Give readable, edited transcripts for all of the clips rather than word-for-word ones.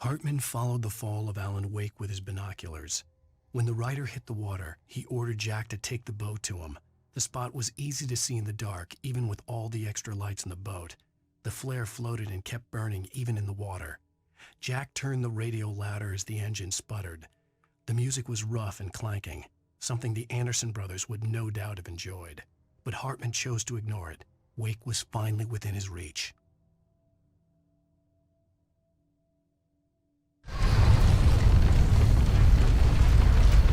Hartman followed the fall of Alan Wake with his binoculars. When the rider hit the water, he ordered Jack to take the boat to him. The spot was easy to see in the dark, even with all the extra lights in the boat. The flare floated and kept burning even in the water. Jack turned the radio louder as the engine sputtered. The music was rough and clanking, something the Anderson brothers would no doubt have enjoyed. But Hartman chose to ignore it. Wake was finally within his reach.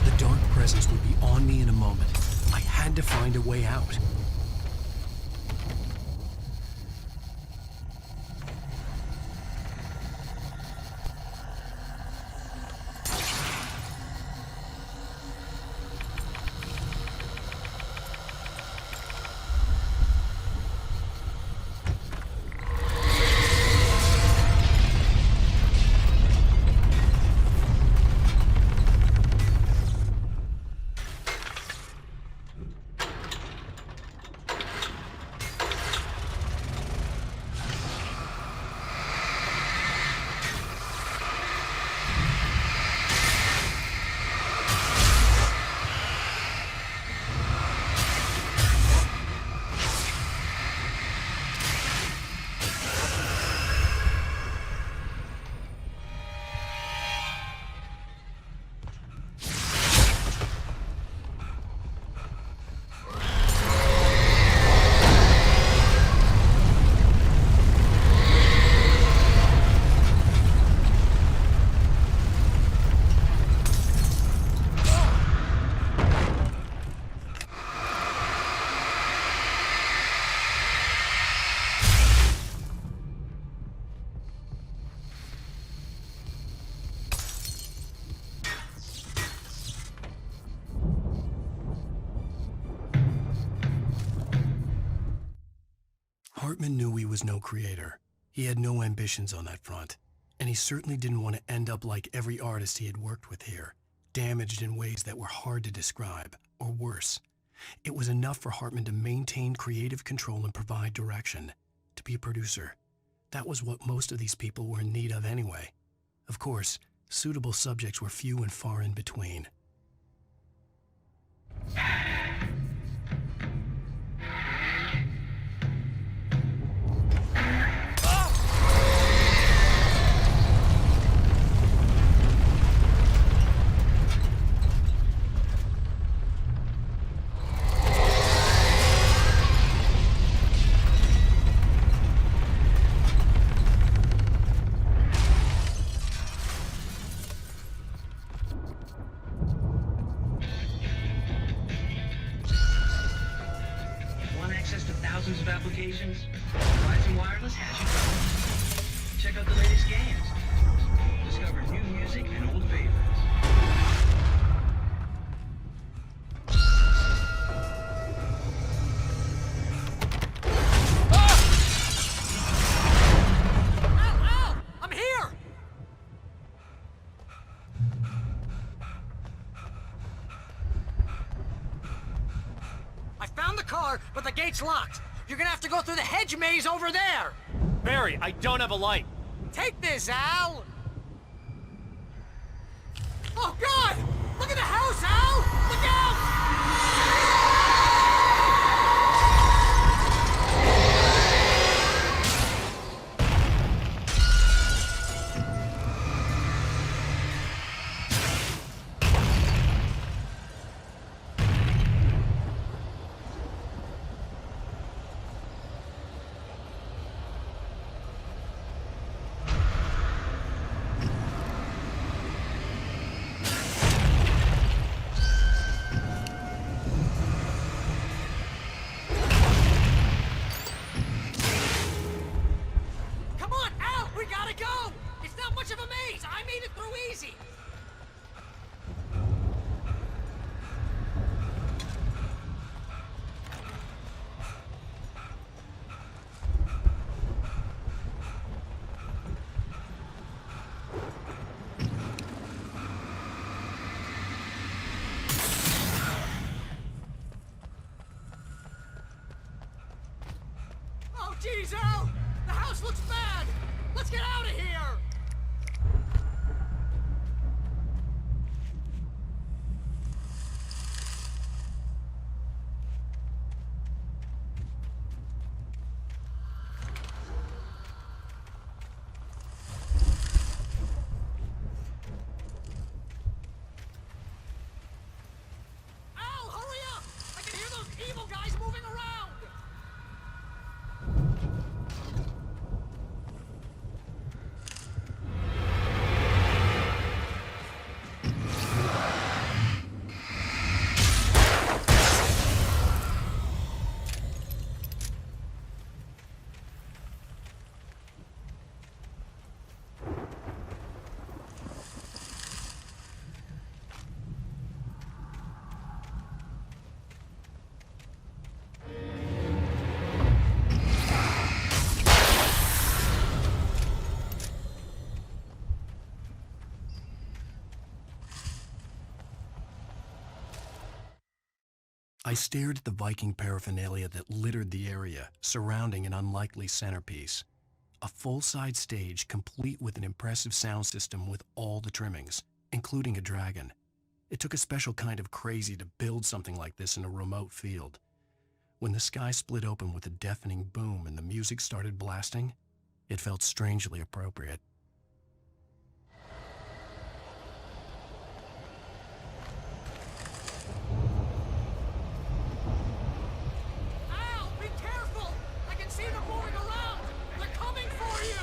The dark presence would be on me in a moment. I had to find a way out. Hartman knew he was no creator. He had no ambitions on that front, and he certainly didn't want to end up like every artist he had worked with here, damaged in ways that were hard to describe, or worse. It was enough for Hartman to maintain creative control and provide direction, to be a producer. That was what most of these people were in need of anyway. Of course, suitable subjects were few and far in between. Thousands of applications. Verizon Wireless has you covered. Check out the latest games. Discover new music and old favorites. Ow! I'm here! I found the car, but the gate's locked. You're gonna have to go through the hedge maze over there! Barry, I don't have a light. Take this, Al! Oh, God! Look at the house, Al! Look out! Jeez, Al! The house looks bad! Let's get out of here! I stared at the Viking paraphernalia that littered the area, surrounding an unlikely centerpiece. A full-size stage complete with an impressive sound system with all the trimmings, including a dragon. It took a special kind of crazy to build something like this in a remote field. When the sky split open with a deafening boom and the music started blasting, it felt strangely appropriate. Al, be careful! I can see them moving around! They're coming for you!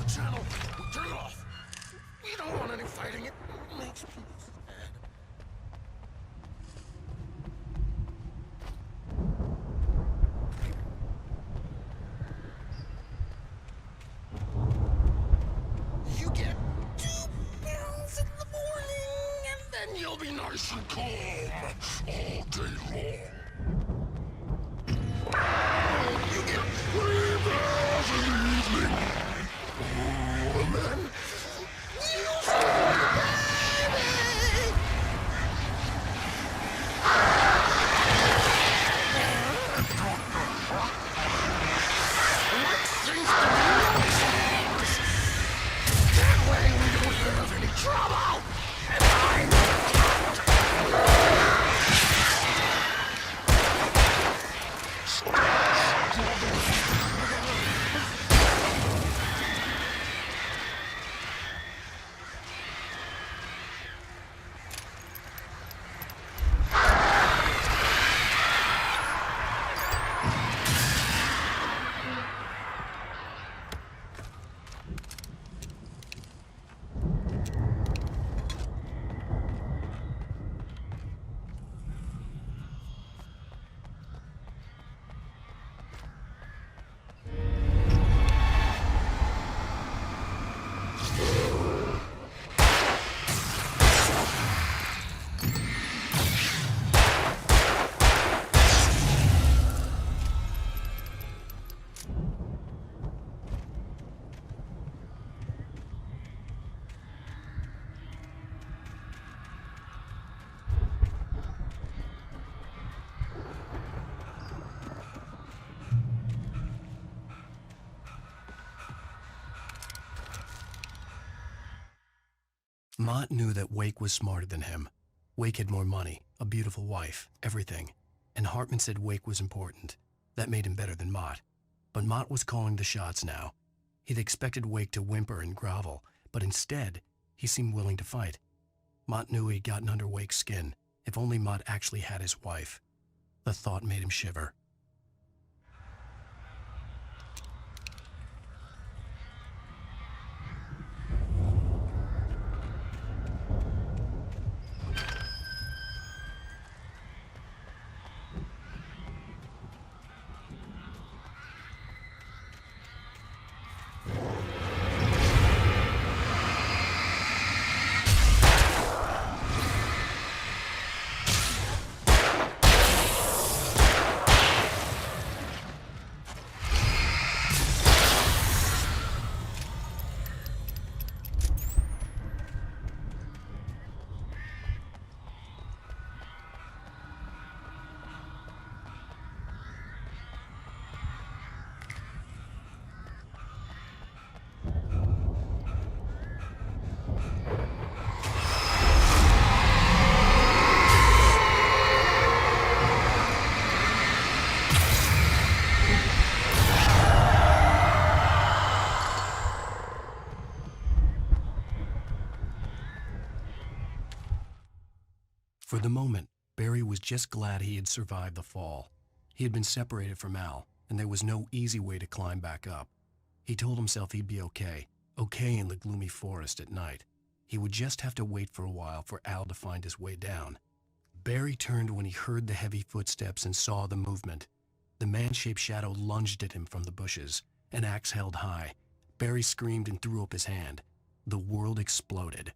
Channel, turn it off. We don't want any fighting. It makes people sad. You get 2 pills in the morning, and then you'll be nice and calm all day long. You get 3 pills in the evening. And then you feel baby. What seems to be yours? That way we don't have any trouble. And I Mott knew that Wake was smarter than him. Wake had more money, a beautiful wife, everything. And Hartman said Wake was important. That made him better than Mott. But Mott was calling the shots now. He'd expected Wake to whimper and grovel, but instead, he seemed willing to fight. Mott knew he'd gotten under Wake's skin. If only Mott actually had his wife. The thought made him shiver. For the moment, Barry was just glad he had survived the fall. He had been separated from Al, and there was no easy way to climb back up. He told himself he'd be okay in the gloomy forest at night. He would just have to wait for a while for Al to find his way down. Barry turned when he heard the heavy footsteps and saw the movement. The man-shaped shadow lunged at him from the bushes, an axe held high. Barry screamed and threw up his hand. The world exploded.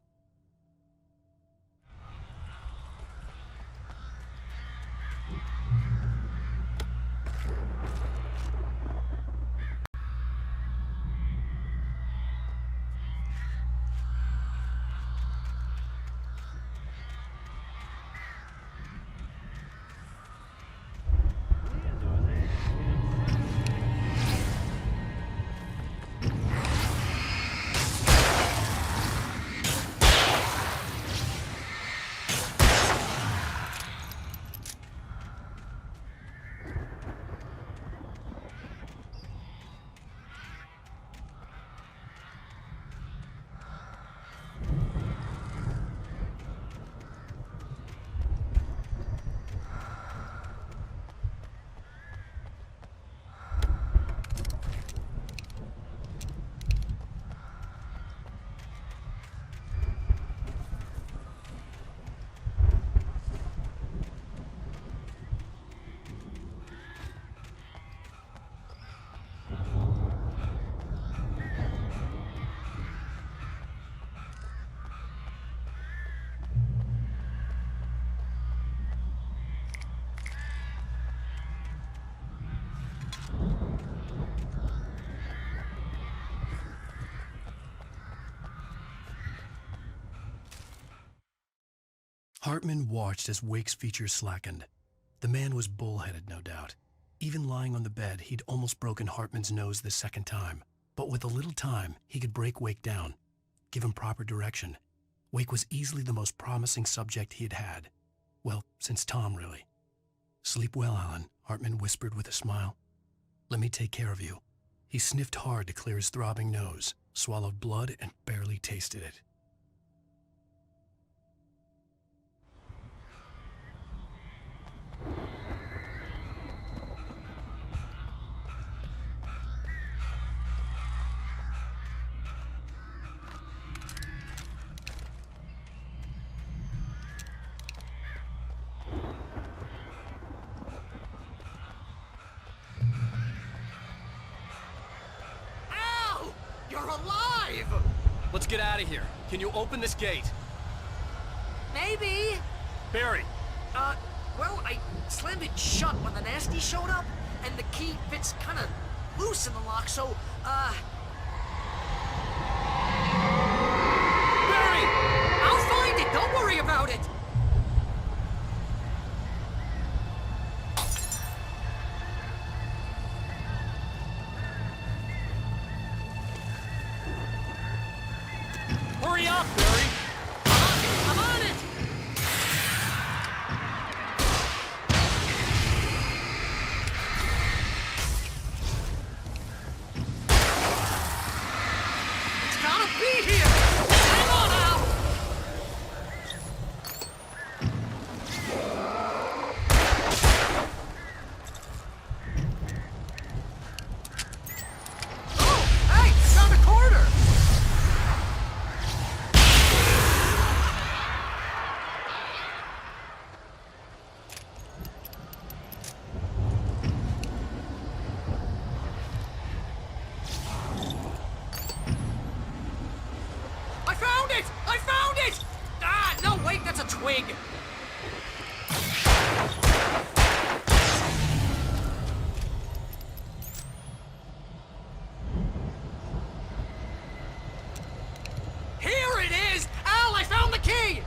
Hartman watched as Wake's features slackened. The man was bullheaded, no doubt. Even lying on the bed, he'd almost broken Hartman's nose the second time. But with a little time, he could break Wake down, give him proper direction. Wake was easily the most promising subject he had had. Well, since Tom, really. "Sleep well, Alan," Hartman whispered with a smile. "Let me take care of you." He sniffed hard to clear his throbbing nose, swallowed blood, and barely tasted it. You're alive! Let's get out of here. Can you open this gate? Maybe. Barry! Well, I slammed it shut when the nasty showed up, and the key fits kind of loose in the lock, so, Barry! I'll find it! Don't worry about it! Hurry up, Barry! I'm on it! It's gotta be here! Hang on now! Oh! Hey! Found a corner! I found it! Ah, no, wait, that's a twig. Here it is! Al, I found the key!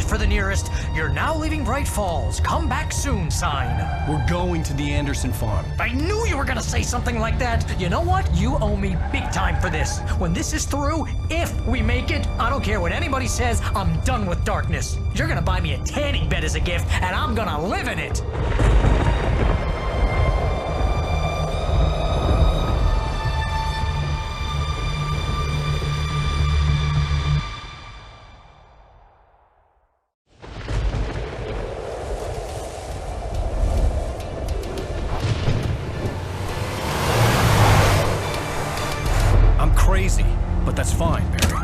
For the nearest. You're now leaving Bright Falls. Come back soon sign. We're going to the Anderson farm. I knew you were gonna say something like that. You know what? You owe me big time for this. When this is through, if we make it, I don't care what anybody says, I'm done with darkness. You're gonna buy me a tanning bed as a gift, and I'm gonna live in it. Crazy, but that's fine, Barry.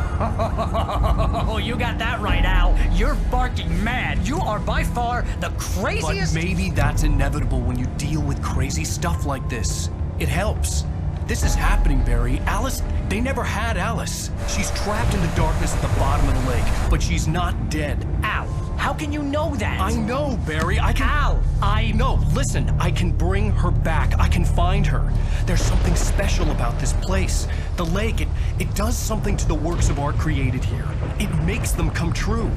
Oh, you got that right, Al. You're barking mad. You are by far the craziest. But maybe that's inevitable when you deal with crazy stuff like this. It helps. This is happening, Barry. Alice, they never had Alice. She's trapped in the darkness at the bottom of the lake, but she's not dead. Al, how can you know that? I know, Barry. I can... Al, No, listen. I can bring her back. I can find her. There's something special about this place. The lake, it does something to the works of art created here. It makes them come true.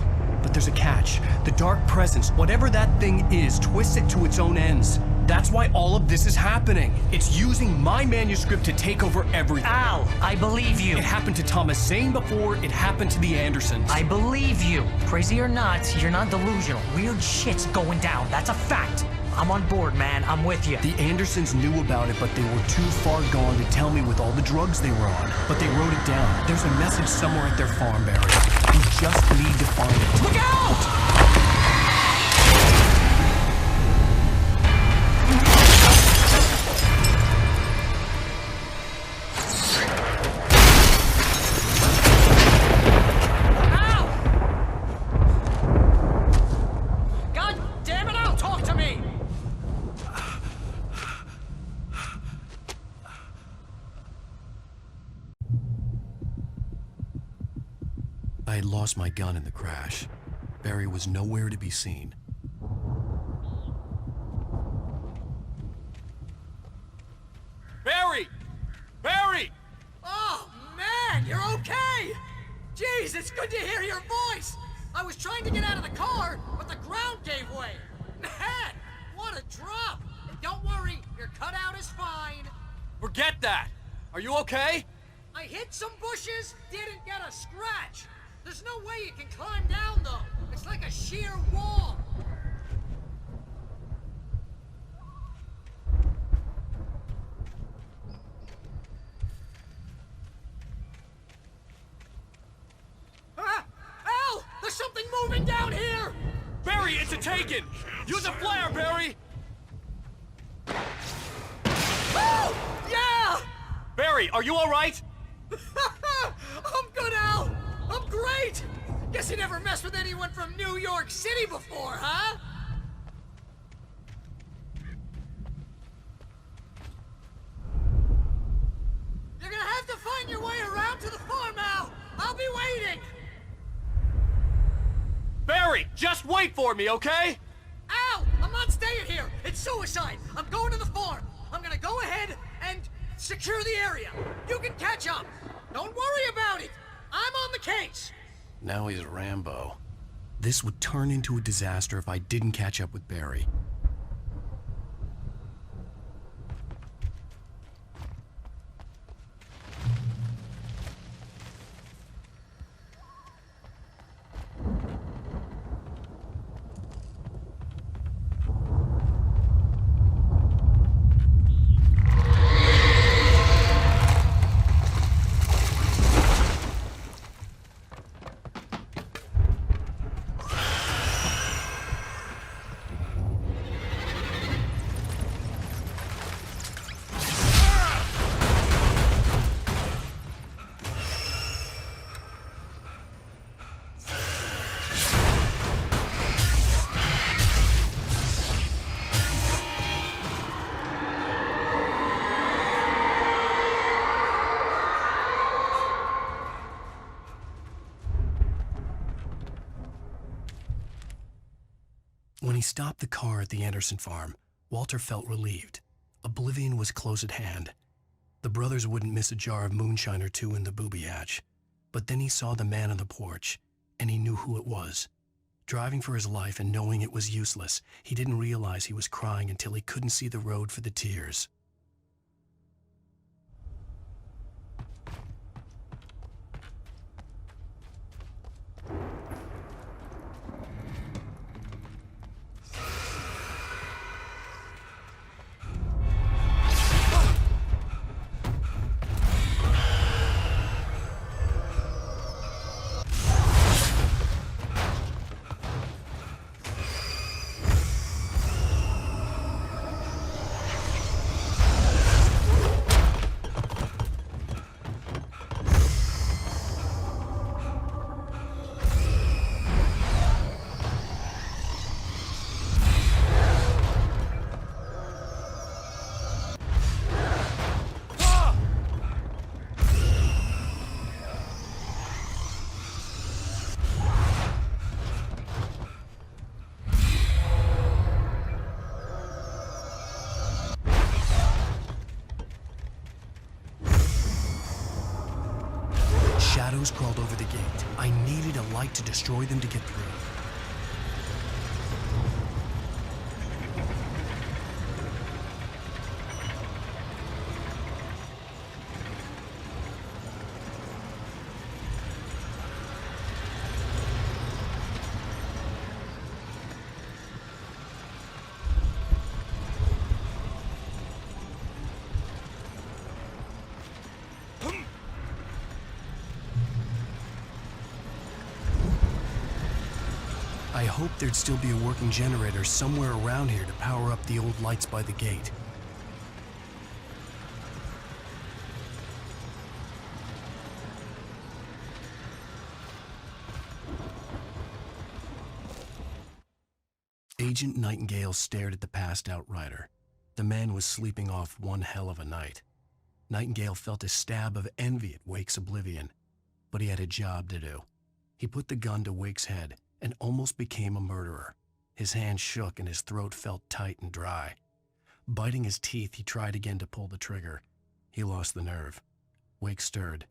But there's a catch. The dark presence, whatever that thing is, twists it to its own ends. That's why all of this is happening. It's using my manuscript to take over everything. Al, I believe you. It happened to Thomas Zane before, it happened to the Andersons. I believe you. Crazy or not, you're not delusional. Weird shit's going down. That's a fact. I'm on board, man. I'm with you. The Andersons knew about it, but they were too far gone to tell me with all the drugs they were on. But they wrote it down. There's a message somewhere at their farm, Barry. We just need to find it. Look out! I had lost my gun in the crash. Barry was nowhere to be seen. Barry! Barry! Oh, man, you're okay! Jeez, it's good to hear your voice! I was trying to get out of the car, but the ground gave way. Man, what a drop! And don't worry, your cutout is fine. Forget that! Are you okay? I hit some bushes, didn't get a scratch. There's no way you can climb down, though. It's like a sheer wall. Ah! Al! There's something moving down here! Barry, it's a taken! Use a flare, Barry! Oh! Yeah! Barry, are you alright? I'm good, Al! I'm great! Guess you never messed with anyone from New York City before, huh? You're gonna have to find your way around to the farm, Al! I'll be waiting! Barry, just wait for me, okay? Al! I'm not staying here! It's suicide! I'm going to the farm! I'm gonna go ahead and secure the area! You can catch up! Don't worry about it! I'm on the case! Now he's Rambo. This would turn into a disaster if I didn't catch up with Barry. When he stopped the car at the Anderson farm, Walter felt relieved. Oblivion was close at hand. The brothers wouldn't miss a jar of moonshine or two in the booby hatch. But then he saw the man on the porch, and he knew who it was. Driving for his life and knowing it was useless, he didn't realize he was crying until he couldn't see the road for the tears. Shadows crawled over the gate. I needed a light to destroy them to get through. I hoped there'd still be a working generator somewhere around here to power up the old lights by the gate. Agent Nightingale stared at the passed-out rider. The man was sleeping off one hell of a night. Nightingale felt a stab of envy at Wake's oblivion, but he had a job to do. He put the gun to Wake's head and almost became a murderer. His hand shook and his throat felt tight and dry. Biting his teeth, he tried again to pull the trigger. He lost the nerve. Wake stirred.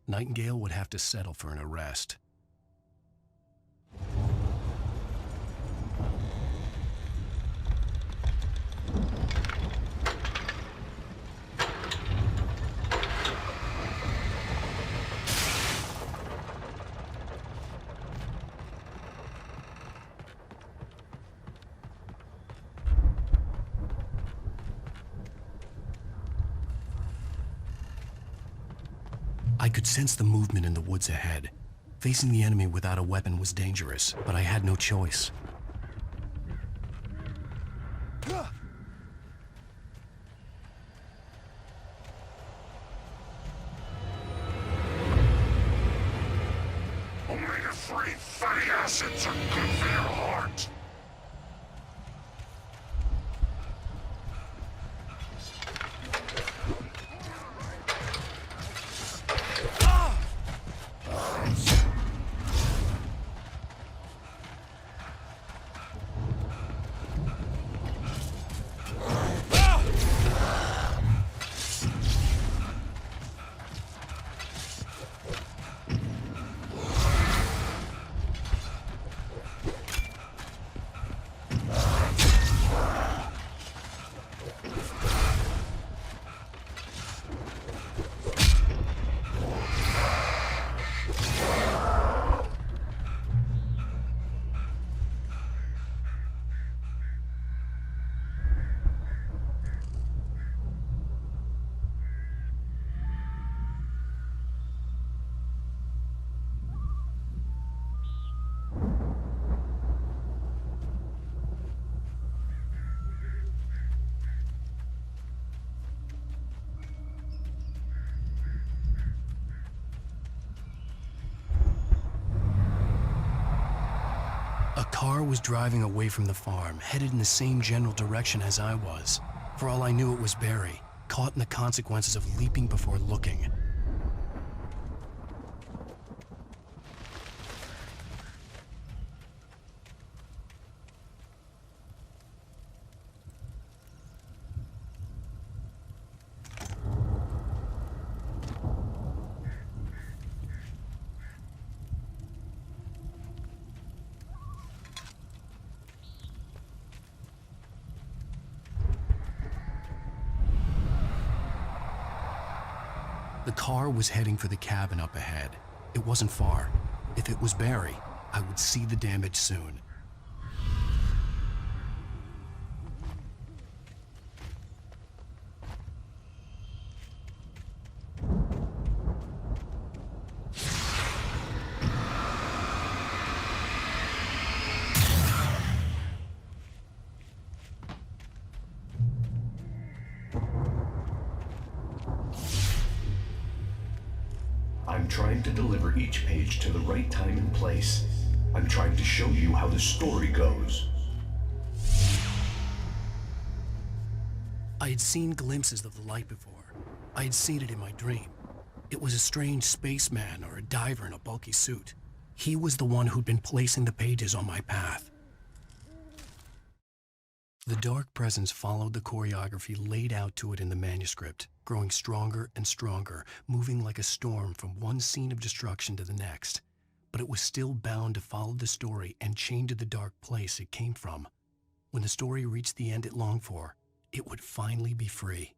Nightingale would have to settle for an arrest. I could sense the movement in the woods ahead. Facing the enemy without a weapon was dangerous, but I had no choice. Omega-3 fatty acids are good for your heart. A car was driving away from the farm, headed in the same general direction as I was. For all I knew, it was Barry, caught in the consequences of leaping before looking. The car was heading for the cabin up ahead. It wasn't far. If it was Barry, I would see the damage soon. I'm trying to deliver each page to the right time and place. I'm trying to show you how the story goes. I had seen glimpses of the light before. I had seen it in my dream. It was a strange spaceman or a diver in a bulky suit. He was the one who'd been placing the pages on my path. The dark presence followed the choreography laid out to it in the manuscript, growing stronger and stronger, moving like a storm from one scene of destruction to the next. But it was still bound to follow the story and chained to the dark place it came from. When the story reached the end it longed for, it would finally be free.